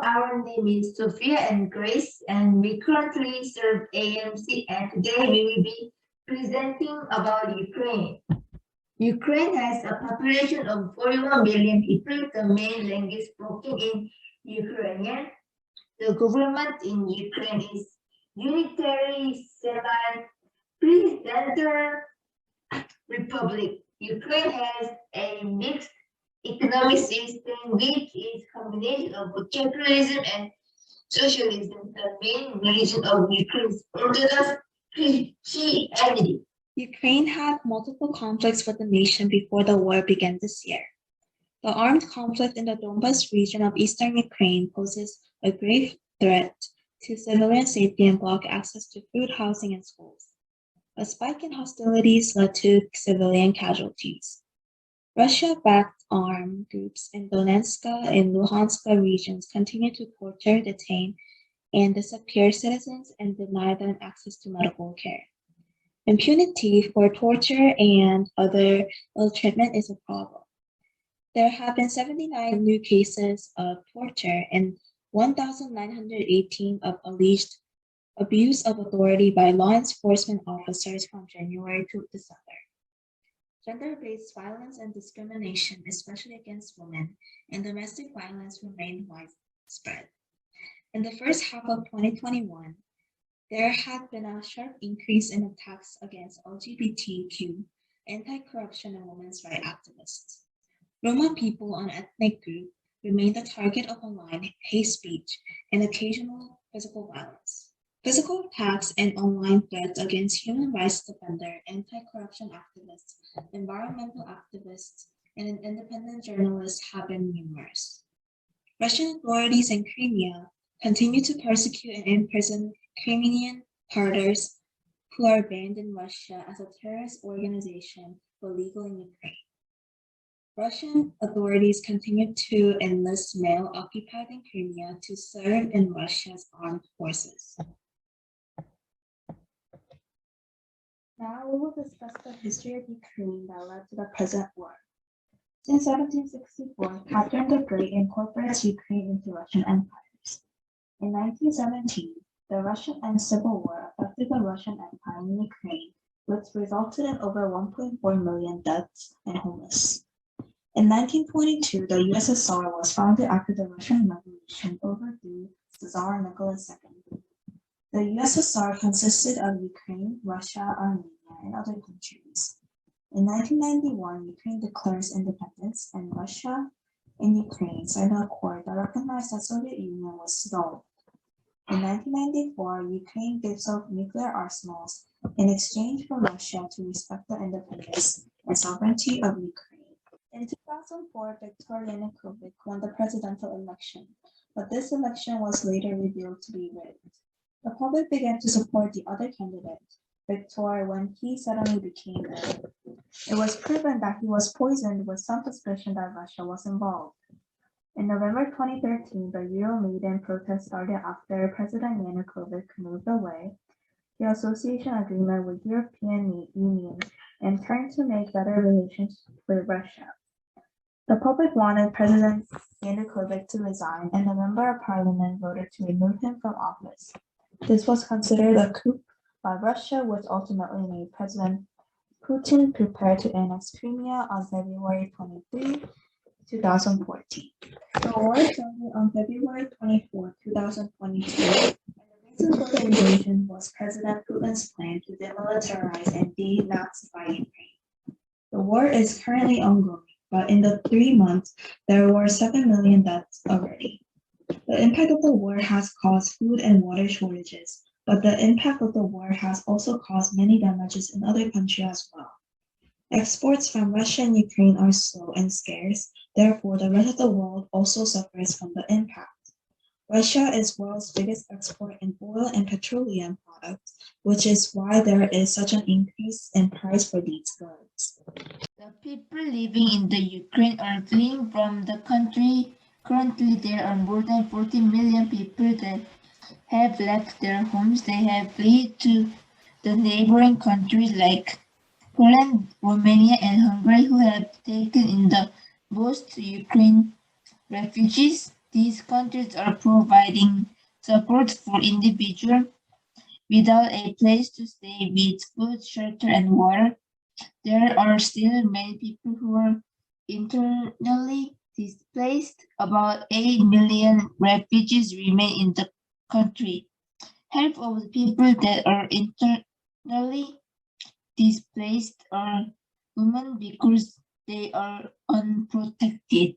our name is Sophia and Grace, and we currently serve AMC, and today we will be presenting about Ukraine. Ukraine has a population of 41 million people. The main language spoken in Ukrainian. The government in Ukraine is unitary semi-presidential republic. Ukraine has a mixed economic system which is a combination of capitalism and socialism. The main religion of Ukraine is Orthodox Christianity. Ukraine had multiple conflicts with the nation before the war began this year. The armed conflict in the Donbas region of eastern Ukraine poses a grave threat to civilian safety and block access to food, housing, and schools. A spike in hostilities led to civilian casualties. Russia-backed armed groups in Donetsk and Luhansk regions continue to torture, detain, and disappear citizens and deny them access to medical care. Impunity for torture and other ill treatment is a problem. There have been 79 new cases of torture and 1,918 of alleged abuse of authority by law enforcement officers from January to December. Gender-based violence and discrimination, especially against women, and domestic violence remain widespread. In the first half of 2021, there had been a sharp increase in attacks against LGBTQ, anti-corruption, and women's rights activists. Roma people and ethnic group remain the target of online hate speech and occasional physical violence. Physical attacks and online threats against human rights defenders, anti-corruption activists, environmental activists, and independent journalists have been numerous. Russian authorities in Crimea continue to persecute and imprison Crimean Tatars who are banned in Russia as a terrorist organization but legal in Ukraine. Russian authorities continue to enlist male occupied in Crimea to serve in Russia's armed forces. Now we will discuss the history of Ukraine that led to the present war. Since 1764, Catherine the Great incorporates Ukraine into Russian empires. In 1917, the Russian and Civil War affected the Russian Empire in Ukraine, which resulted in over 1.4 million deaths and homeless. In 1922, the USSR was founded after the Russian Revolution overthrew Tsar Nicholas II. The USSR consisted of Ukraine, Russia, Armenia, and other countries. In 1991, Ukraine declares independence, and Russia and Ukraine signed an accord that recognized that Soviet Union was dissolved. In 1994, Ukraine gives up nuclear arsenals in exchange for Russia to respect the independence and sovereignty of Ukraine. In 2004, Viktor Yanukovych won the presidential election, but this election was later revealed to be rigged. The public began to support the other candidate, Viktor, when he suddenly became ill. It was proven that he was poisoned with some suspicion that Russia was involved. In November 2013, the Euromaidan protest started after President Yanukovych moved away the association agreement with European Union and turned to make better relations with Russia. The public wanted President Yanukovych to resign, and the member of parliament voted to remove him from office. This was considered a coup by Russia, which ultimately made President Putin prepare to annex Crimea on February 23, 2014. The war started on February 24, 2022, and the reason for the invasion was President Putin's plan to demilitarize and denazify Ukraine. The war is currently ongoing, but in the 3 months, there were 7 million deaths already. The impact of the war has caused food and water shortages, but the impact of the war has also caused many damages in other countries as well. Exports from Russia and Ukraine are slow and scarce, therefore the rest of the world also suffers from the impact. Russia is the world's biggest exporter in oil and petroleum products, which is why there is such an increase in price for these goods. The people living in the Ukraine are fleeing from the country. Currently, there are more than 40 million people that have left their homes. They have fled to the neighboring countries like Poland, Romania, and Hungary, who have taken in the most Ukraine refugees. These countries are providing support for individuals without a place to stay with food, shelter, and water. There are still many people who are internally displaced. About 8 million refugees remain in the country. Half of the people that are internally displaced are women because they are unprotected.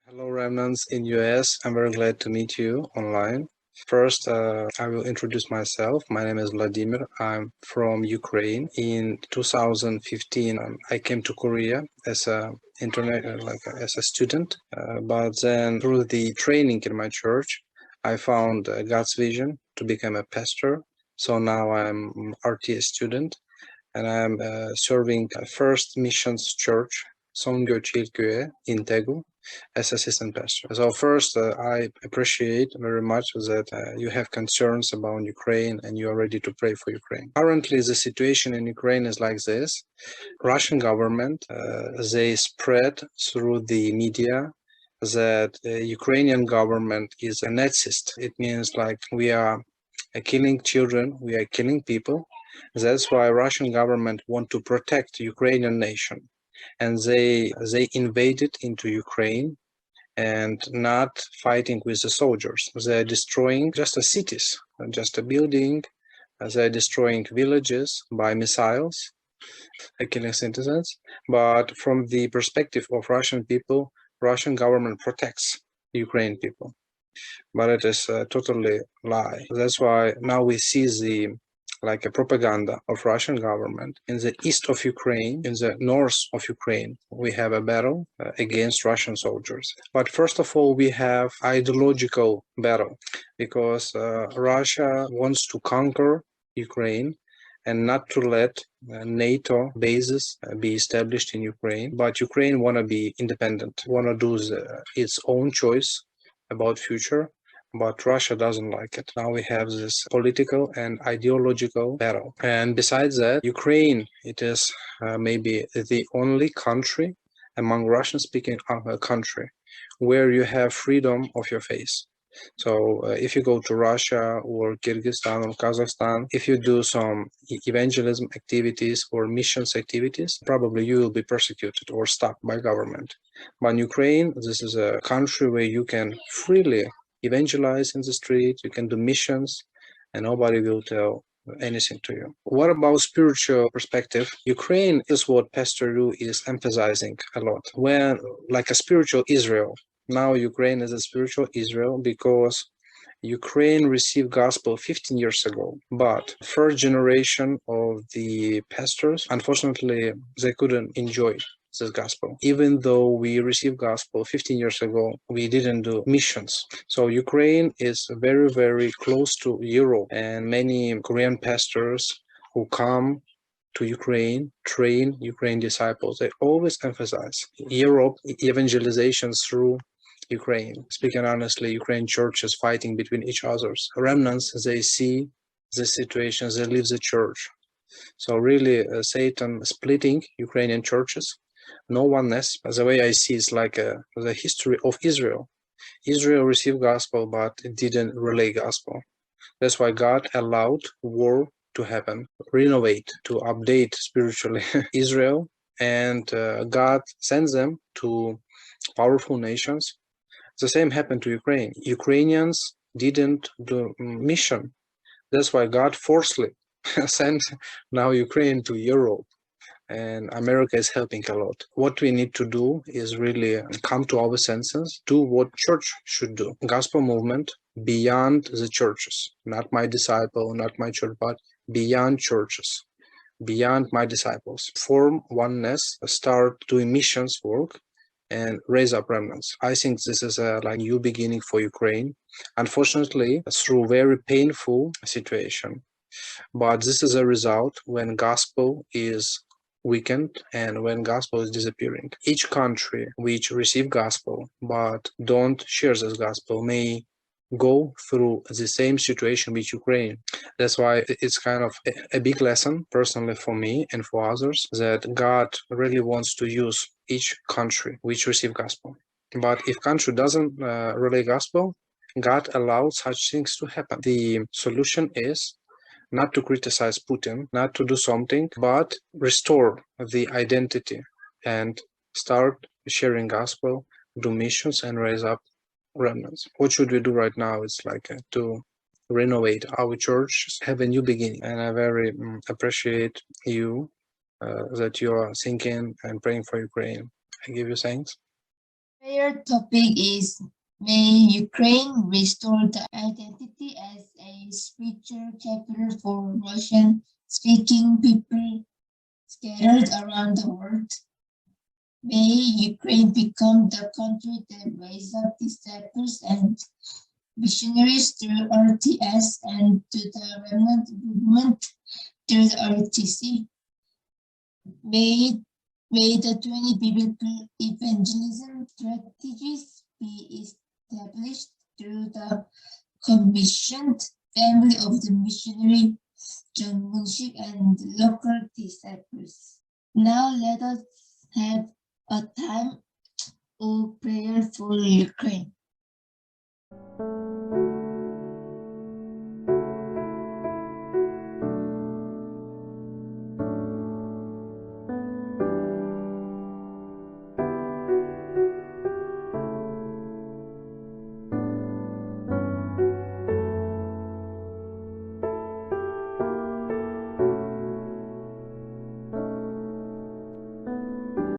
Hello, Remnants in US. I'm very glad to meet you online. First, I will introduce myself. My name is Vladimir. I'm from Ukraine. In 2015, I came to Korea as a as a student. But then through the training in my church, I found God's vision to become a pastor. So now I'm RTS student, and I'm serving First Missions Church, Songgyo in Daegu, as assistant pastor. So first, I appreciate very much that you have concerns about Ukraine and you are ready to pray for Ukraine. Currently, the situation in Ukraine is like this. Russian government, they spread through the media that the Ukrainian government is a Nazist. It means like we are killing children, we are killing people. That's why Russian government want to protect Ukrainian nation, and they invaded into Ukraine and not fighting with the soldiers. They're destroying just the cities, just a building. They're destroying villages by missiles, killing citizens. But from the perspective of Russian people, Russian government protects Ukrainian people. But it is a totally lie. That's why now we see the like a propaganda of Russian government in the east of Ukraine, in the north of Ukraine. We have a battle against Russian soldiers. But first of all, we have ideological battle because Russia wants to conquer Ukraine and not to let NATO bases be established in Ukraine. But Ukraine want to be independent, want to do its own choice about future, but Russia doesn't like it. Now we have this political and ideological battle. And besides that, Ukraine, it is maybe the only country among Russian-speaking country where you have freedom of your faith. So if you go to Russia or Kyrgyzstan or Kazakhstan, if you do some evangelism activities or missions activities, probably you will be persecuted or stopped by government. But in Ukraine, this is a country where you can freely evangelize in the street, you can do missions, and nobody will tell anything to you. What about spiritual perspective? Ukraine is what Pastor Ru is emphasizing a lot. When like a spiritual Israel. Now Ukraine is a spiritual Israel because Ukraine received gospel 15 years ago, but first generation of the pastors, unfortunately, they couldn't enjoy this gospel. Even though we received gospel 15 years ago, we didn't do missions. So Ukraine is very, very close to Europe, and many Korean pastors who come to Ukraine, train Ukraine disciples. They always emphasize Europe evangelization through Ukraine. Speaking honestly, Ukraine churches fighting between each others. Remnants, they see the situation, they leave the church. So really, Satan splitting Ukrainian churches, no oneness. The way I see it's like the history of Israel. Israel received gospel, but it didn't relay gospel. That's why God allowed war to happen, renovate, to update spiritually Israel, and God sends them to powerful nations. The same happened to Ukraine. Ukrainians didn't do mission. That's why God forcefully sent now Ukraine to Europe, and America is helping a lot. What we need to do is really come to our senses, do what church should do. Gospel movement beyond the churches, not my disciple, not my church, but beyond churches, beyond my disciples. Form oneness, start doing missions work, and raise up remnants. I think this is a like new beginning for Ukraine. Unfortunately, through very painful situation, but this is a result when gospel is weakened and when gospel is disappearing. Each country which receive gospel but don't share this gospel may go through the same situation with Ukraine. That's why it's kind of a big lesson personally for me and for others that God really wants to use each country which receive gospel. But if country doesn't relay gospel, God allows such things to happen. The solution is not to criticize Putin, not to do something, but restore the identity and start sharing gospel, do missions, and raise up remnants. What should we do right now? It's like to renovate our church, have a new beginning. And I very appreciate you that you are thinking and praying for Ukraine. I give you thanks. Prayer topic is May Ukraine restore the identity as a spiritual capital for Russian-speaking people scattered around the world. May Ukraine become the country that raises up disciples and missionaries through RTS and to the Remnant movement through the RTC. May the 20 biblical evangelism strategies be established through the commissioned family of the missionary John Munshik and local disciples. Now let us have a time of prayer for Ukraine.